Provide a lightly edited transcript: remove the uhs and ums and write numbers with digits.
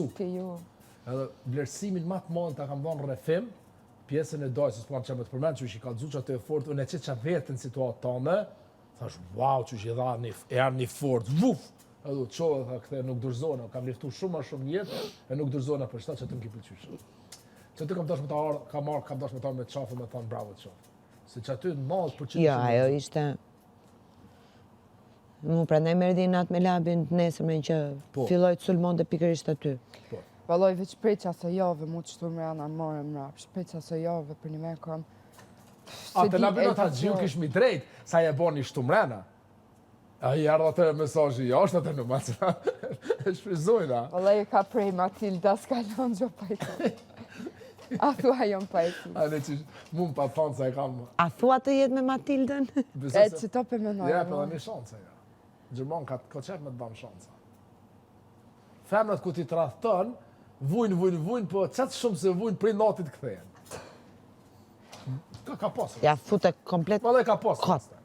sup. Ke ju. Edhe vlerësimin më të madh ta kam dhënë rrefim, pjesën e dajës, s'po kam çamë të përmend, që i ka dzuçat të fort, unë e çeça vetën situatë tonë, thash, wow, që i dha një fort, vuf! Edhe u çova, tha, kthe nuk dorëzona, kam liftu shumë më shumë jetë, e nuk dorëzona për shtat që të më ki pëlqysh. Që ty kam dash me ta kam dash me ta me qafë, me thonë bravo të qafë. Se që aty në malë për që... Jo, ajo ishte... Mu prandaj merdi natë me labin nesërmen që filloj të sulmonte pikërisht aty. Valoj veç prej qasë jave, mu që shtu mrena more mrap, prej qasë jave për një me kam... A, të labin ata gjiu kish mi drejt, sa je bo një shtu mrena. A i ardhë atë mesazhi jashtë atë në macra, e shfrizojna. Valoj ka prej Matilda, s'ka lënë gjo pajtë. A thua jom pajtë. A ne që mu më pa thonë se e kam... A thua të jetë me Matildën? E që to për menoj. Ja, për dhe një shanse, ja. Gjermon ka qef me të dam shansa. Femnat ku ti të rathton, vujnë, po qatë shumë se vujnë prej natit këthejen. Ka posë. Ja, fute komplet... Ma dhe ka posë.